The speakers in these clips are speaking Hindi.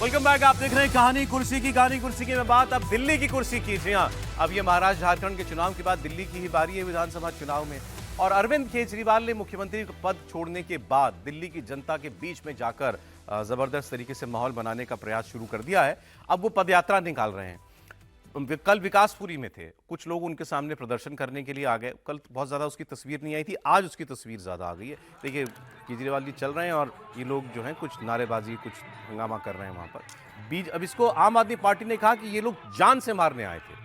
Welcome back. आप देख रहे हैं कहानी कुर्सी की मैं बात अब दिल्ली की कुर्सी की। जी हाँ, अब ये महाराष्ट्र झारखंड के चुनाव के बाद दिल्ली की ही बारी है विधानसभा चुनाव में। और अरविंद केजरीवाल ने मुख्यमंत्री पद छोड़ने के बाद दिल्ली की जनता के बीच में जाकर जबरदस्त तरीके से माहौल बनाने का प्रयास शुरू कर दिया है। अब वो पदयात्रा निकाल रहे हैं। कल विकासपुरी में थे, कुछ लोग उनके सामने प्रदर्शन करने के लिए आ गए। कल बहुत ज़्यादा उसकी तस्वीर नहीं आई थी, आज उसकी तस्वीर ज़्यादा आ गई है। देखिए केजरीवाल जी चल रहे हैं और ये लोग जो हैं कुछ नारेबाजी, कुछ हंगामा कर रहे हैं वहाँ पर। अब इसको आम आदमी पार्टी ने कहा कि ये लोग जान से मारने आए थे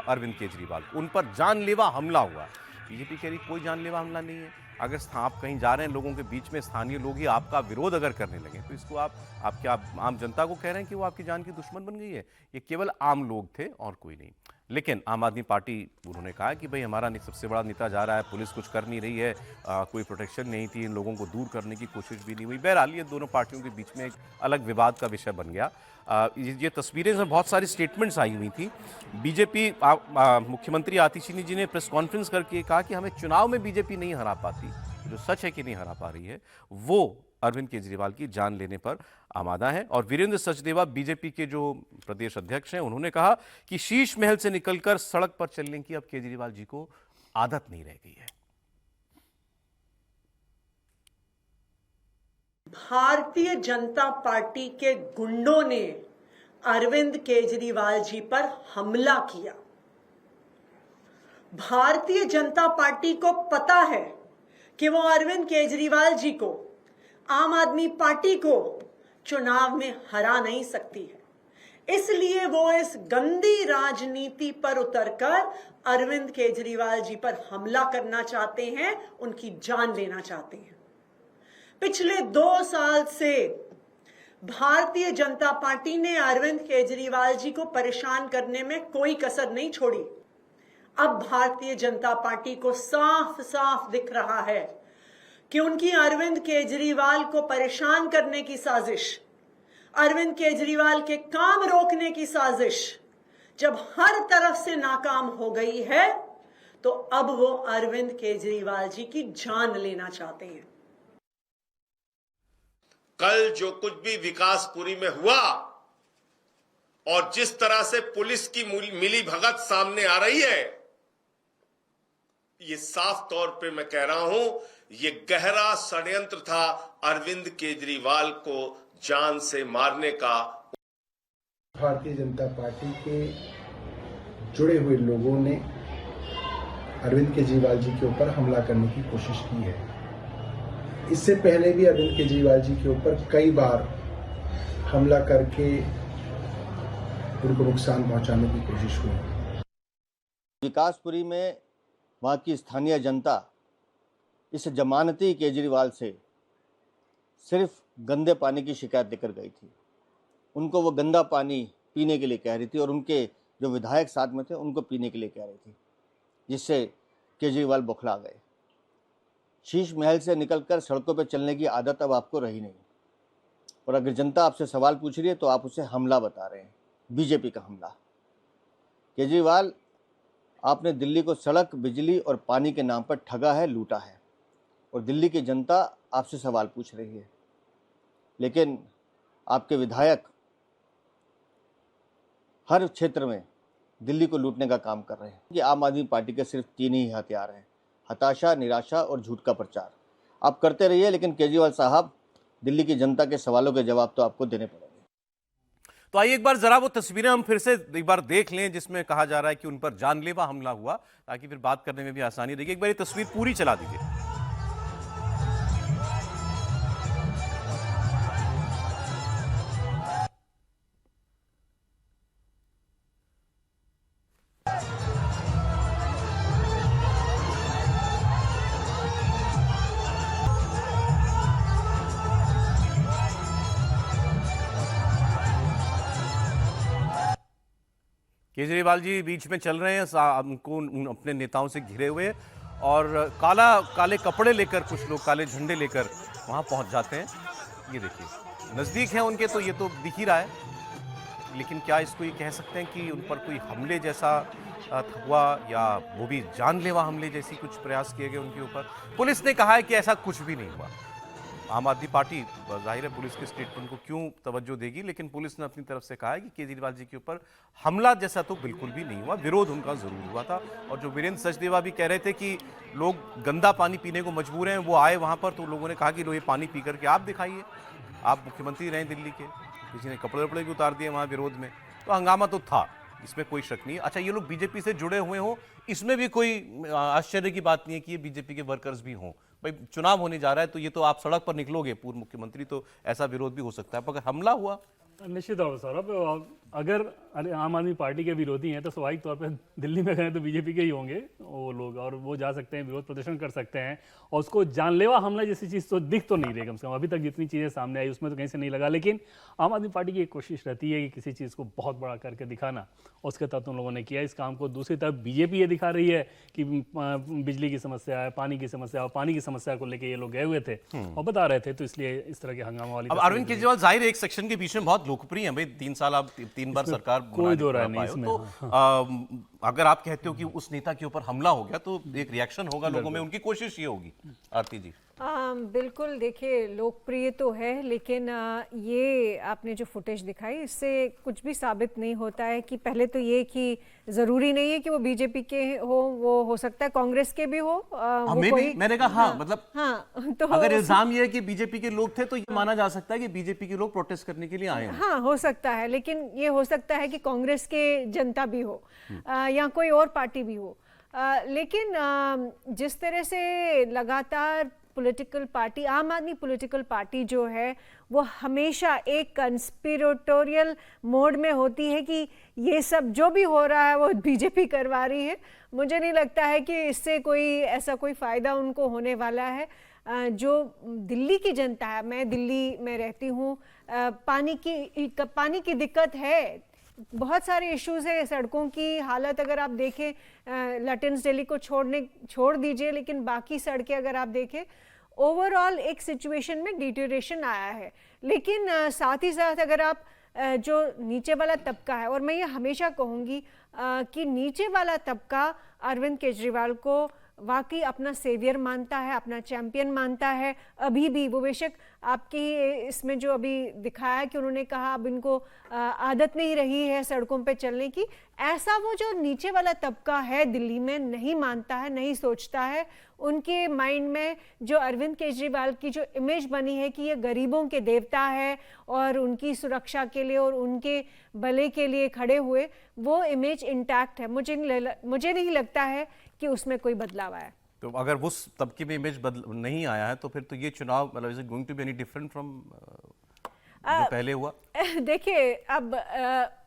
अरविंद केजरीवाल, उन पर जानलेवा हमला हुआ। बीजेपी कह रही कोई जानलेवा हमला नहीं है। अगर आप कहीं जा रहे हैं, लोगों के बीच में स्थानीय लोग ही आपका विरोध अगर करने लगे तो इसको आप क्या आम जनता को कह रहे हैं कि वो आपकी जान की दुश्मन बन गई है? ये केवल आम लोग थे और कोई नहीं। लेकिन आम आदमी पार्टी, उन्होंने कहा कि भाई हमारा सबसे बड़ा नेता जा रहा है, पुलिस कुछ कर नहीं रही है, कोई प्रोटेक्शन नहीं थी, इन लोगों को दूर करने की कोशिश भी नहीं हुई। बहरहाल ये दोनों पार्टियों के बीच में एक अलग विवाद का विषय बन गया। ये तस्वीरें में बहुत सारी स्टेटमेंट्स आई हुई थी। बीजेपी मुख्यमंत्री आतिशी जी ने प्रेस कॉन्फ्रेंस करके कहा कि हमें चुनाव में बीजेपी नहीं हरा पाती। जो सच है कि नहीं हरा पा रही है, वो अरविंद केजरीवाल की जान लेने पर आमादा है। और वीरेंद्र सचदेवा बीजेपी के जो प्रदेश अध्यक्ष हैं, उन्होंने कहा कि शीश महल से निकलकर सड़क पर चलने की अब केजरीवाल जी को आदत नहीं रह गई है। भारतीय जनता पार्टी के गुंडों ने अरविंद केजरीवाल जी पर हमला किया। भारतीय जनता पार्टी को पता है कि वो अरविंद केजरीवाल जी को, आम आदमी पार्टी को चुनाव में हरा नहीं सकती है। इसलिए वो इस गंदी राजनीति पर उतरकर अरविंद केजरीवाल जी पर हमला करना चाहते हैं, उनकी जान लेना चाहते हैं। पिछले 2 साल से भारतीय जनता पार्टी ने अरविंद केजरीवाल जी को परेशान करने में कोई कसर नहीं छोड़ी। अब भारतीय जनता पार्टी को साफ साफ दिख रहा है कि उनकी अरविंद केजरीवाल को परेशान करने की साजिश, अरविंद केजरीवाल के काम रोकने की साजिश जब हर तरफ से नाकाम हो गई है, तो अब वो अरविंद केजरीवाल जी की जान लेना चाहते हैं। कल जो कुछ भी विकासपुरी में हुआ और जिस तरह से पुलिस की मिली भगत सामने आ रही है, ये साफ तौर पे मैं कह रहा हूं, ये गहरा षड्यंत्र था अरविंद केजरीवाल को जान से मारने का। भारतीय जनता पार्टी के जुड़े हुए लोगों ने अरविंद केजरीवाल जी के ऊपर हमला करने की कोशिश की है। इससे पहले भी अरविंद केजरीवाल जी के ऊपर कई बार हमला करके उनको नुकसान पहुंचाने की कोशिश हुई। विकासपुरी में वहाँ की स्थानीय जनता इस जमानती केजरीवाल से सिर्फ गंदे पानी की शिकायत लेकर गई थी। उनको वो गंदा पानी पीने के लिए कह रही थी और उनके जो विधायक साथ में थे उनको पीने के लिए कह रही थी, जिससे केजरीवाल बौखला गए। शीश महल से निकलकर सड़कों पर चलने की आदत अब आपको रही नहीं। और अगर जनता आपसे सवाल पूछ रही है तो आप उसे हमला बता रहे हैं, बीजेपी का हमला। केजरीवाल, आपने दिल्ली को सड़क, बिजली और पानी के नाम पर ठगा है, लूटा है, और दिल्ली की जनता आपसे सवाल पूछ रही है। लेकिन आपके विधायक हर क्षेत्र में दिल्ली को लूटने का काम कर रहे हैं। कि आम आदमी पार्टी के सिर्फ 3 ही हथियार हैं: हताशा, निराशा और झूठ का प्रचार। आप करते रहिए, लेकिन केजरीवाल साहब, दिल्ली की जनता के सवालों के जवाब तो आपको देने पड़ेंगे। तो आइए एक बार जरा वो तस्वीरें हम फिर से एक बार देख लें जिसमें कहा जा रहा है कि उन पर जानलेवा हमला हुआ, ताकि फिर बात करने में भी आसानी रहेगी। एक बार ये तस्वीर पूरी चला दीजिए। केजरीवाल जी बीच में चल रहे हैं, उनको अपने नेताओं से घिरे हुए, और काले कपड़े लेकर कुछ लोग काले झंडे लेकर वहां पहुंच जाते हैं। ये देखिए नजदीक है उनके, तो ये तो दिख ही रहा है। लेकिन क्या इसको ये कह सकते हैं कि उन पर कोई हमले जैसा हुआ, या वो भी जानलेवा हमले जैसी कुछ प्रयास किए गए उनके ऊपर? पुलिस ने कहा है कि ऐसा कुछ भी नहीं हुआ। आम आदमी पार्टी जाहिर है पुलिस के स्टेटमेंट को क्यों तवज्जो देगी, लेकिन पुलिस ने अपनी तरफ से कहा है कि केजरीवाल जी के ऊपर हमला जैसा तो बिल्कुल भी नहीं हुआ, विरोध उनका जरूर हुआ था। और जो वीरेंद्र सचदेवा भी कह रहे थे कि लोग गंदा पानी पीने को मजबूर हैं, वो आए वहां पर तो लोगों ने कहा कि लो ये पानी पी करके आप दिखाइए, आप मुख्यमंत्री रहे दिल्ली के, किसी ने कपड़े वपड़े भी उतार दिए वहां विरोध में, तो हंगामा तो था, इसमें कोई शक नहीं। अच्छा, ये लोग बीजेपी से जुड़े हुए हों, इसमें भी कोई आश्चर्य की बात नहीं है कि ये बीजेपी के वर्कर्स भी हों। भाई चुनाव होने जा रहा है तो ये तो आप सड़क पर निकलोगे पूर्व मुख्यमंत्री, तो ऐसा विरोध भी हो सकता है, पर अगर हमला हुआ निश्चित तौर पर सौरभ, अगर आम आदमी पार्टी के विरोधी हैं तो स्वाभाविक तौर पर दिल्ली में गए तो बीजेपी के ही होंगे वो लोग, और वो जा सकते हैं, विरोध प्रदर्शन कर सकते हैं, और उसको जानलेवा हमला जैसी चीज़ तो दिख तो नहीं रही, कम से कम अभी तक जितनी चीज़ें सामने आई उसमें तो कहीं से नहीं लगा। लेकिन आम आदमी पार्टी की एक कोशिश रहती है कि किसी चीज़ को बहुत बड़ा करके दिखाना, उसके तहत उन लोगों ने किया इस काम को। दूसरी तरफ बीजेपी ये दिखा रही है कि बिजली की समस्या है, पानी की समस्या है, और पानी की समस्या को लेकर ये लोग गए हुए थे और बता रहे थे, तो इसलिए इस तरह के हंगामा वाली। अब अरविंद केजरीवाल जाहिर एक सेक्शन के बीच में बहुत लोकप्रिय है भाई, 3 साल आप 3 बार सरकार कोई दो राय नहीं इसमें। तो अगर आप कहते हो कि उस नेता के ऊपर हमला हो गया तो एक रिएक्शन होगा लोगों में, उनकी कोशिश ये होगी। आरती जी बिल्कुल, देखिए लोकप्रिय तो है, लेकिन ये आपने जो फुटेज दिखाई इससे कुछ भी साबित नहीं होता है कि पहले तो ये कि ज़रूरी नहीं है कि वो बीजेपी के वो हो सकता है कांग्रेस के भी हो। मैंने कहा हाँ, मतलब हाँ, तो अगर इल्जाम ये है कि बीजेपी के लोग थे तो ये माना जा सकता है कि बीजेपी के लोग प्रोटेस्ट करने के लिए आए हैं। हाँ, हो सकता है, लेकिन ये हो सकता है कि कांग्रेस के जनता भी हो या कोई और पार्टी भी हो। लेकिन जिस तरह से लगातार पॉलिटिकल पार्टी, आम आदमी पॉलिटिकल पार्टी जो है वो हमेशा एक कंस्पिरेटोरियल मोड में होती है कि ये सब जो भी हो रहा है वो बीजेपी करवा रही है। मुझे नहीं लगता है कि इससे कोई फ़ायदा उनको होने वाला है। जो दिल्ली की जनता है, मैं दिल्ली में रहती हूँ, पानी की दिक्कत है, बहुत सारे इश्यूज है, सड़कों की हालत अगर आप देखें, लटेंस दिल्ली को छोड़ दीजिए, लेकिन बाकी सड़कें अगर आप देखें, ओवरऑल एक सिचुएशन में डिटेरियोरेशन आया है। लेकिन साथ ही साथ अगर आप जो नीचे वाला तबका है, और मैं ये हमेशा कहूँगी कि नीचे वाला तबका अरविंद केजरीवाल को वाकई अपना सेवियर मानता है, अपना चैंपियन मानता है। अभी भी वो बेशक आपकी इसमें जो अभी दिखाया है कि उन्होंने कहा अब इनको आदत नहीं रही है सड़कों पे चलने की, ऐसा वो जो नीचे वाला तबका है दिल्ली में नहीं मानता है, नहीं सोचता है। उनके माइंड में जो अरविंद केजरीवाल की जो इमेज बनी है कि ये गरीबों के देवता है और उनकी सुरक्षा के लिए और उनके भले के लिए खड़े हुए, वो इमेज इंटैक्ट है। मुझे नहीं लगता है कि उसमें कोई बदलाव आया। तो अगर उस तबके में इमेज नहीं आया है तो फिर तो ये चुनाव मतलब is it going to be any different from जो पहले हुआ? देखिए, अब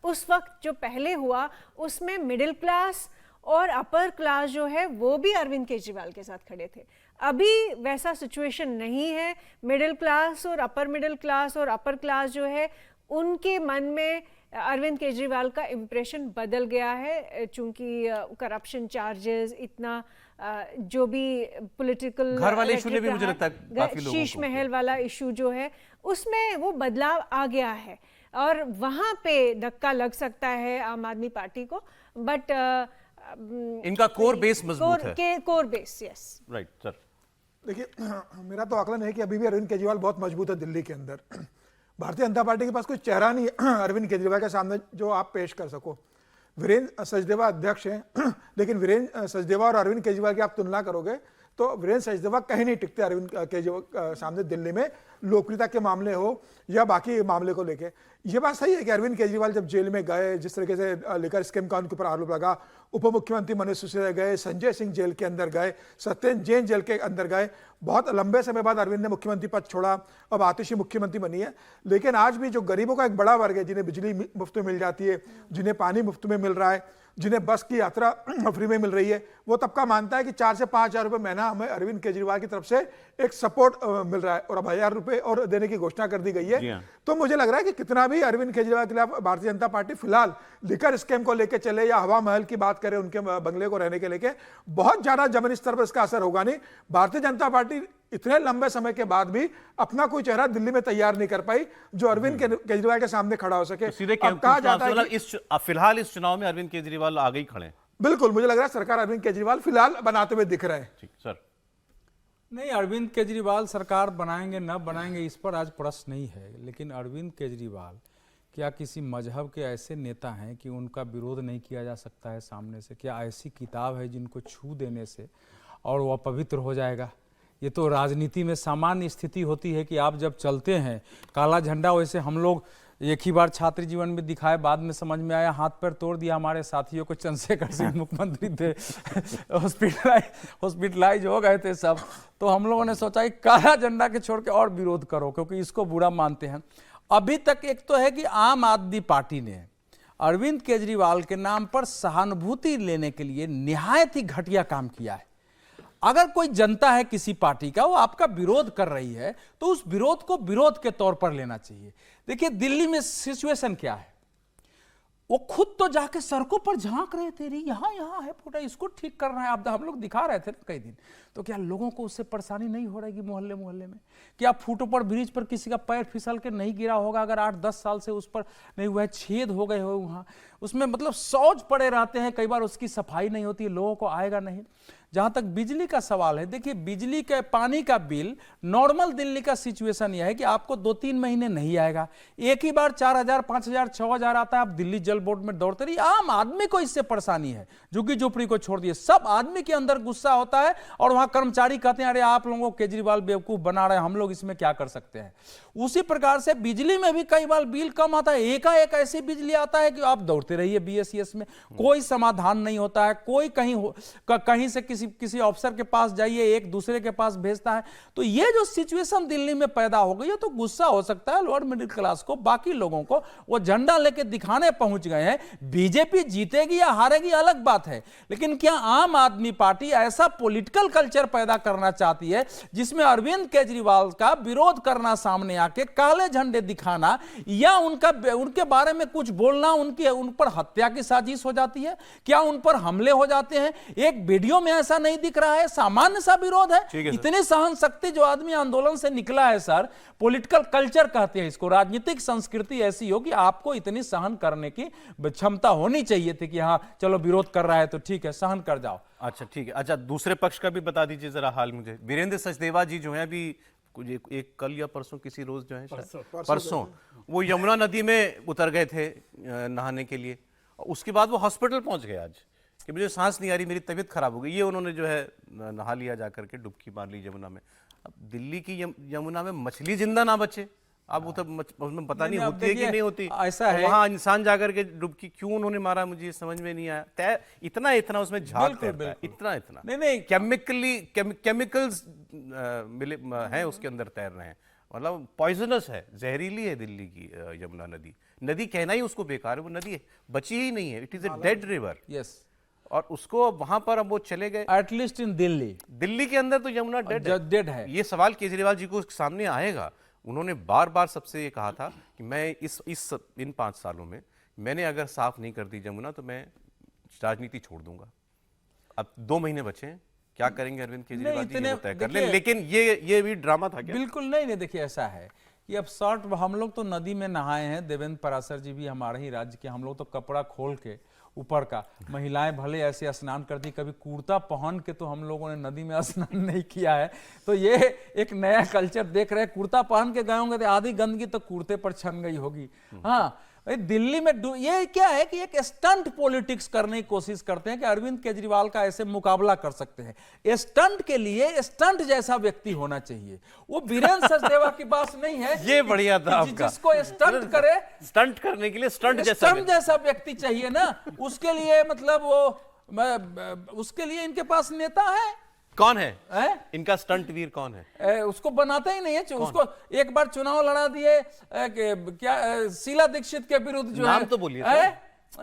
उस वक्त जो पहले हुआ उसमें मिडिल क्लास और अपर क्लास जो है वो भी अरविंद केजरीवाल के साथ खड़े थे। अभी वैसा सिचुएशन नहीं है। मिडिल क्लास और अपर क्लास जो है उनके मन में अरविंद केजरीवाल का इम्प्रेशन बदल गया है, चूंकि करप्शन चार्जेस इतना जो भी पॉलिटिकल घर वाले इशू ने भी मुझे लगता है काफी लोगों शीश महल वाला इशू जो है उसमें वो बदलाव आ गया है और वहां पे धक्का लग सकता है आम आदमी पार्टी को। बट इनका कोर बेस मजबूत है। Core base, yes, right sir. देखिए, मेरा तो आकलन है कि अभी भी अरविंद केजरीवाल बहुत मजबूत है दिल्ली के अंदर। भारतीय जनता पार्टी के पास कोई चेहरा नहीं है अरविंद केजरीवाल के सामने जो आप पेश कर सको। वीरेंद्र सचदेवा अध्यक्ष हैं लेकिन वीरेंद्र सचदेवा और अरविंद केजरीवाल की आप तुलना करोगे तो वीरेंद्र सचदेवा कहीं नहीं टिकते अरविंद केजरीवाल सामने दिल्ली में, लोकप्रियता के मामले हो या बाकी मामले को लेके। ये बात सही है कि अरविंद केजरीवाल जब जेल में गए, जिस तरीके से लिकर स्कैम का उनके ऊपर आरोप लगा, उप मुख्यमंत्री मनीष सिसोदिया गए, संजय सिंह जेल के अंदर गए, सत्येंद्र जैन जेल के अंदर गए, बहुत लंबे समय बाद अरविंद ने मुख्यमंत्री पद छोड़ा, अब आतिशी मुख्यमंत्री बनी है। लेकिन आज भी जो गरीबों का एक बड़ा वर्ग है, जिन्हें बिजली मुफ्त में मिल जाती है, जिन्हें पानी मुफ्त में मिल रहा है, जिन्हें बस की यात्रा फ्री में मिल रही है, वो तबका मानता है कि 4 से 5 हज़ार रुपये महीना हमें अरविंद केजरीवाल की तरफ से एक सपोर्ट मिल रहा है और अब 1000 रुपये और देने की घोषणा कर दी गई है। तो मुझे लग रहा है कि कितना भी अरविंद केजरीवाल के खिलाफ भारतीय जनता पार्टी फिलहाल लिकर स्कैम को लेकर चले या हवा महल की बात करें, उनके बंगले को रहने के लेके, बहुत ज्यादा जमीनी स्तर पर इसका असर होगा नहीं। भारतीय जनता पार्टी इतने लंबे समय के बाद भी अपना कोई चेहरा दिल्ली में तैयार नहीं कर पाई जो अरविंद केजरीवाल के सामने खड़ा हो सके। सीधे कहा जाता है फिलहाल इस चुनाव में अरविंद केजरीवाल आगे ही खड़े हैं। बिल्कुल, मुझे लग रहा है सरकार अरविंद केजरीवाल फिलहाल बनाते हुए दिख रहे हैं। ठीक सर। नहीं, अरविंद केजरीवाल सरकार बनाएंगे न बनाएंगे इस पर आज प्रश्न नहीं है, लेकिन अरविंद केजरीवाल क्या किसी मजहब के ऐसे नेता हैं कि उनका विरोध नहीं किया जा सकता है सामने से? क्या ऐसी किताब है जिनको छू देने से और वह पवित्र हो जाएगा? ये तो राजनीति में सामान्य स्थिति होती है कि आप जब चलते हैं काला झंडा, वैसे हम लोग एक ही बार छात्र जीवन में दिखाए, बाद में समझ में आया, हाथ पैर तोड़ दिया हमारे साथियों को, चंद्रशेखर सिंह मुख्यमंत्री थे, हॉस्पिटलाइज हो गए थे सब, तो हम लोगों ने सोचा कि काला झंडा के छोड़ के और विरोध करो क्योंकि इसको बुरा मानते हैं। अभी तक एक तो है कि आम आदमी पार्टी ने अरविंद केजरीवाल के नाम पर सहानुभूति लेने के लिए निहायत ही घटिया काम किया है। अगर कोई जनता है किसी पार्टी का, वो आपका विरोध कर रही है तो उस विरोध को विरोध के तौर पर लेना चाहिए। देखिए दिल्ली में सिचुएशन क्या है, वो खुद तो जाके सड़कों पर झांक रहे थे, यहाँ है फूटा, इसको ठीक करना है। आप हम लोग दिखा रहे थे ना कई दिन, तो क्या लोगों को उससे परेशानी नहीं हो रही मोहल्ले मोहल्ले में? क्या फूटों पर ब्रिज पर किसी का पैर फिसल के नहीं गिरा होगा? अगर 8-10 साल से उस पर नहीं हुआ है, छेद हो गए हो वहाँ, उसमें मतलब शौच पड़े रहते हैं, कई बार उसकी सफाई नहीं होती, लोगों को आएगा नहीं। जहां तक बिजली का सवाल है, देखिए बिजली के पानी का बिल नॉर्मल दिल्ली का सिचुएशन यह है कि आपको 2-3 महीने नहीं आएगा, एक ही बार 4,000, 5,000, 6,000 आता है। आप दिल्ली जल बोर्ड में दौड़ते रहिए। आम आदमी को इससे परेशानी है, झुग्गी झोपड़ी को छोड़ दिए, सब आदमी के अंदर गुस्सा होता है और वहां कर्मचारी कहते हैं अरे आप लोगों को केजरीवाल बेवकूफ बना रहे हैं, हम लोग इसमें क्या कर सकते हैं। उसी प्रकार से बिजली में भी कई बार बिल कम आता है, एकाएक ऐसी बिजली आता है कि आप दौड़ते रहिए बीएसईएस में, कोई समाधान नहीं होता है। कोई कहीं से किसी अफसर के पास जाइए, एक दूसरे के पास भेजता है। तो ये जो सिचुएशन दिल्ली में पैदा हो गई है, तो गुस्सा हो सकता है लोअर मिडिल क्लास को, बाकी लोगों को। वो झंडा लेके दिखाने पहुंच गए हैं। बीजेपी जीतेगी या हारेगी अलग बात है, लेकिन क्या आम आदमी पार्टी ऐसा पॉलिटिकल कल्चर पैदा करना चाहती है जिसमें अरविंद केजरीवाल का विरोध करना, सामने आके काले झंडे दिखाना या उनके बारे में कुछ बोलना, उन पर हत्या की साजिश हो जाती है? क्या उन पर हमले हो जाते हैं? एक वीडियो में ऐसा नहीं दिख रहा है, सामान्य सा विरोध है। इतनी सहन शक्ति जो आदमी आंदोलन से निकला है सर, पॉलिटिकल कल्चर कहते हैं इसको, राजनीतिक संस्कृति ऐसी हो कि आपको इतनी सहन करने की क्षमता होनी चाहिए थी कि हाँ चलो विरोध कर रहा है तो ठीक है, सहन कर जाओ। अच्छा ठीक है। अच्छा दूसरे पक्ष का भी बता दीजिए जरा हाल मुझे। वीरेंद्र सचदेवा जी जो है अभी कुछ एक कल या परसों, किसी रोज जो है परसों वो यमुना नदी में उतर गए थे नहाने के लिए, उसके बाद वो हॉस्पिटल पहुंच गए आज कि मुझे सांस नहीं आ रही, मेरी तबीयत खराब हो गई। ये उन्होंने जो है नहा लिया जाकर के, डुबकी मार ली यमुना में। अब दिल्ली की यमुना में मछली जिंदा ना बचे, अब उसमें पता नहीं होती है कि नहीं होती, ऐसा है वहां इंसान जाकर के डुबकी क्यों उन्होंने मारा, मुझे समझ में नहीं आया। इतना उसमें झाग तैरता है, इतना नहीं केमिकल्स मिले हैं उसके अंदर तैर रहे हैं, मतलब पॉइजनस है, जहरीली है दिल्ली की यमुना नदी कहना ही उसको बेकार है। वो नदी बची ही नहीं है, it is a dead river. Yes, और उसको वहां पर अब वो चले गए, एटलीस्ट इन दिल्ली के अंदर तो यमुना डेड है। ये सवाल केजरीवाल जी को सामने आएगा। उन्होंने बार बार सबसे ये कहा था कि मैं इन 5 सालों में मैंने अगर साफ नहीं कर दी यमुना तो मैं राजनीति छोड़ दूंगा। अब 2 महीने बचे हैं, क्या करेंगे अरविंद केजरीवाल जी ये तय कर ले। लेकिन ये भी ड्रामा था क्या? बिल्कुल नहीं। देखिए ऐसा है कि अब शॉर्ट, हम लोग तो नदी में नहाए हैं, देवेंद्र पराशर जी भी हमारे ही राज्य के, हम लोग तो कपड़ा खोल के ऊपर का, महिलाएं भले ऐसे स्नान करती, कभी कुर्ता पहन के तो हम लोगों ने नदी में स्नान नहीं किया है। तो ये एक नया कल्चर देख रहे हैं। कुर्ता पहन के गए होंगे तो आधी गंदगी तो कुर्ते पर छन गई होगी। हाँ, दिल्ली में ये क्या है कि एक स्टंट पॉलिटिक्स करने की कोशिश करते हैं कि अरविंद केजरीवाल का ऐसे मुकाबला कर सकते हैं। स्टंट के लिए स्टंट जैसा व्यक्ति होना चाहिए, वो वीरेंद्र सचदेवा की बात नहीं है। ये बढ़िया था आपका, जिसको स्टंट करे, स्टंट करने के लिए स्टंट जैसा व्यक्ति चाहिए ना, उसके लिए मतलब उसके लिए इनके पास नेता है। कौन है? इनका स्टंट वीर कौन है? उसको बनाता ही नहीं है। उसको एक बार चुनाव लड़ा दिए क्या शीला दीक्षित के विरुद्ध, जो नाम तो बोलिए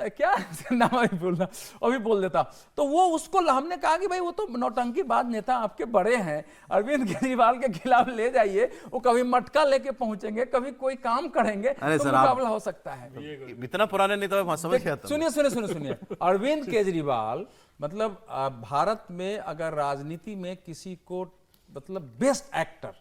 क्या नाम अभी बोलना, अभी बोल देता। तो वो उसको हमने कहा कि भाई वो तो नौटंकीबाज नेता आपके बड़े हैं, अरविंद केजरीवाल के खिलाफ ले जाइए, वो कभी मटका लेके पहुंचेंगे, कभी कोई काम करेंगे तो मुकाबला हो सकता है। इतना पुराने नेता समझ गया। सुनिए अरविंद केजरीवाल मतलब भारत में अगर राजनीति में किसी को मतलब बेस्ट एक्टर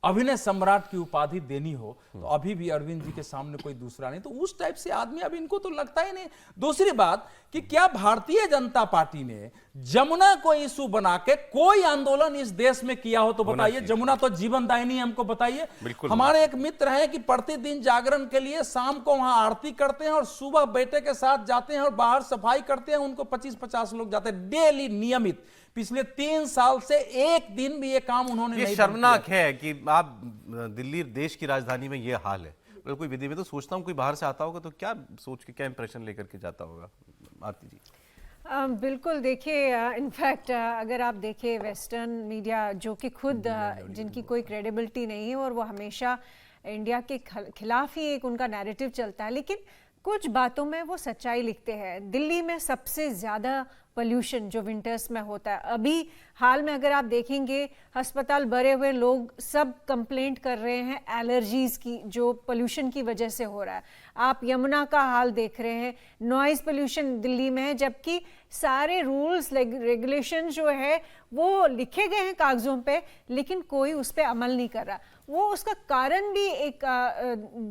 अभिनय सम्राट की उपाधि देनी हो तो अभी भी अरविंद जी के सामने कोई दूसरा नहीं, तो उस टाइप से आदमी अब इनको तो लगता ही नहीं। दूसरी बात कि क्या भारतीय जनता पार्टी ने जमुना को इशू बना के कोई आंदोलन इस देश में किया हो तो बताइए। जमुना तो जीवनदायिनी है, हमको बताइए। हमारे एक मित्र हैं कि प्रतिदिन जागरण के लिए शाम को वहां आरती करते हैं और सुबह बेटे के साथ जाते हैं और बाहर सफाई करते हैं, उनको 25-50 लोग जाते हैं डेली नियमित। पिछले 3 साल से एक दिन भी ये काम उन्होंने नहीं। शर्मनाक है कि आप दिल्ली देश की राजधानी में ये हाल है। कोई विधि में तो सोचता हूँ कोई बाहर से आता होगा तो क्या सोच के क्या इंप्रेशन लेकर के जाता होगा। आरती जी बिल्कुल, देखिए इनफैक्ट अगर आप देखें वेस्टर्न मीडिया जो कि खुद जिनकी कोई क्रेडिबिलिटी नहीं है और वो हमेशा इंडिया के खिलाफ ही एक उनका नैरेटिव चलता है, लेकिन कुछ बातों में वो सच्चाई लिखते हैं। दिल्ली में सबसे ज़्यादा पोल्यूशन जो विंटर्स में होता है, अभी हाल में अगर आप देखेंगे अस्पताल भरे हुए, लोग सब कंप्लेंट कर रहे हैं एलर्जीज की जो पोल्यूशन की वजह से हो रहा है। आप यमुना का हाल देख रहे हैं, नॉइज़ पोल्यूशन दिल्ली में है, जबकि सारे रूल्स रेगुलेशन जो है वो लिखे गए हैं कागज़ों पे, लेकिन कोई उस पर अमल नहीं कर रहा। वो उसका कारण भी एक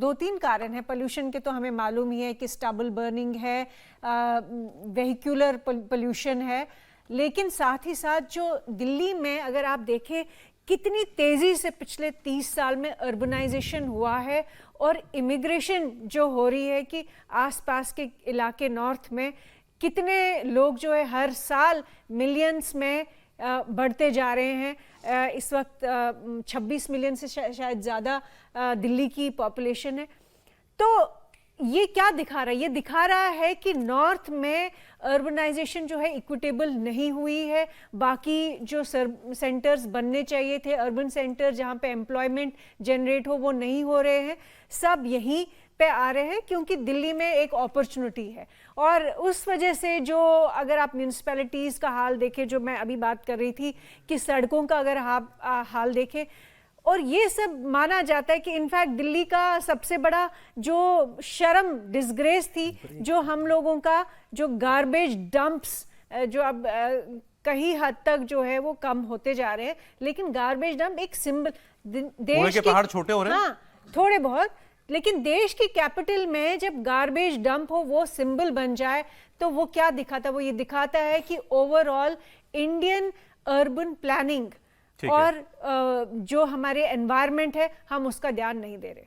2-3 कारण है पोल्यूशन के, तो हमें मालूम ही है कि स्टबल बर्निंग है, वेहिकुलर पोल्यूशन है, लेकिन साथ ही साथ जो दिल्ली में अगर आप देखें कितनी तेज़ी से पिछले 30 साल में अर्बनाइजेशन हुआ है और इमिग्रेशन जो हो रही है कि आसपास के इलाके नॉर्थ में कितने लोग जो है हर साल मिलियंस में बढ़ते जा रहे हैं। इस वक्त 26 मिलियन से शायद ज़्यादा दिल्ली की पॉपुलेशन है। तो ये क्या दिखा रहा है? ये दिखा रहा है कि नॉर्थ में अर्बनाइजेशन जो है इक्विटेबल नहीं हुई है। बाकी जो सेंटर्स बनने चाहिए थे, अर्बन सेंटर जहाँ पे एम्प्लॉयमेंट जनरेट हो, वो नहीं हो रहे हैं। सब यहीं पे आ रहे हैं क्योंकि दिल्ली में एक अपॉर्चुनिटी है। और उस वजह से जो अगर आप म्यूनिसिपैलिटीज़ का हाल देखें, जो मैं अभी बात कर रही थी कि सड़कों का अगर आप हाल देखें, और ये सब माना जाता है कि इनफैक्ट दिल्ली का सबसे बड़ा जो शर्म डिसग्रेस थी जो हम लोगों का जो गार्बेज डंप्स जो अब कहीं हद तक जो है वो कम होते जा रहे हैं, लेकिन गार्बेज डंप एक सिंबल देश के पहाड़ छोटे हो रहे हैं। हाँ, थोड़े बहुत, लेकिन देश की कैपिटल में जब गार्बेज डंप हो वो सिंबल बन जाए तो वो क्या दिखाता? वो ये दिखाता है कि ओवरऑल इंडियन अर्बन प्लानिंग और जो हमारे एनवायरनमेंट है हम उसका ध्यान नहीं दे रहे।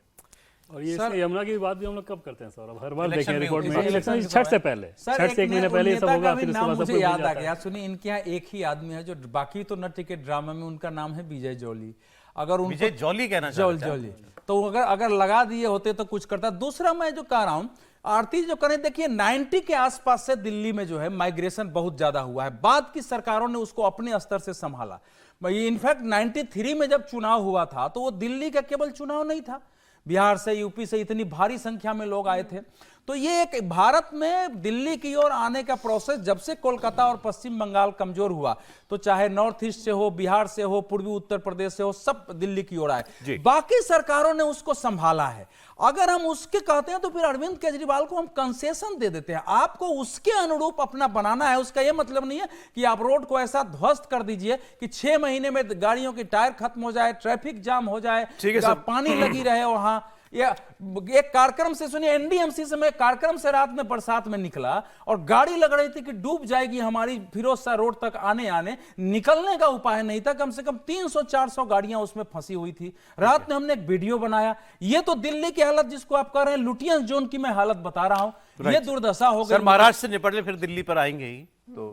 और ये यमुना की बात भी हम लोग कब करते हैं सर? हर बार देखें रिपोर्ट में इलेक्शन छठ से पहले, छठ से 1 महीने पहले ये सब होगा, फिर उसके बाद सब मुझे याद आ गया। सुनिए, इनके यहाँ एक ही आदमी है जो बाकी तो न टिकट ड्रामा में, उनका नाम है विजय जॉली। अगर विजय जॉली कहना जॉली तो अगर लगा दिए होते तो कुछ करता। दूसरा मैं जो कह रहा हूं, आरती जो करें, देखिए 90 के आसपास से दिल्ली में जो है माइग्रेशन बहुत ज्यादा हुआ है। बाद की सरकारों ने उसको अपने स्तर से संभाला। इनफैक्ट 93 में जब चुनाव हुआ था तो वो दिल्ली का केवल चुनाव नहीं था, बिहार से, यूपी से इतनी भारी संख्या में लोग आए थे। तो ये एक भारत में दिल्ली की ओर आने का प्रोसेस जब से कोलकाता और पश्चिम बंगाल कमजोर हुआ, तो चाहे नॉर्थ ईस्ट से हो, बिहार से हो, पूर्वी उत्तर प्रदेश से हो, सब दिल्ली की ओर आए। बाकी सरकारों ने उसको संभाला है। अगर हम उसके कहते हैं तो फिर अरविंद केजरीवाल को हम कंसेशन दे देते हैं। आपको उसके अनुरूप अपना बनाना है। उसका यह मतलब नहीं है कि आप रोड को ऐसा ध्वस्त कर दीजिए कि 6 महीने में गाड़ियों की टायर खत्म हो जाए, ट्रैफिक जाम हो जाए, पानी लगी रहे वहां। एक कार्यक्रम से, सुनिए, एनडीएमसी से मैं कार्यक्रम से रात में बरसात में निकला और गाड़ी लग रही थी कि डूब जाएगी हमारी फिरोज शाह रोड तक आने निकलने का उपाय नहीं था। कम से कम 300-400 गाड़ियां उसमें फंसी हुई थी। रात में हमने एक वीडियो बनाया। ये तो दिल्ली की हालत जिसको आप कह रहे हैं लुटियंस जोन की मैं हालत बता रहा हूं, ये दुर्दशा हो गई। महाराष्ट्र से निपट ले, फिर दिल्ली पर आएंगे ही तो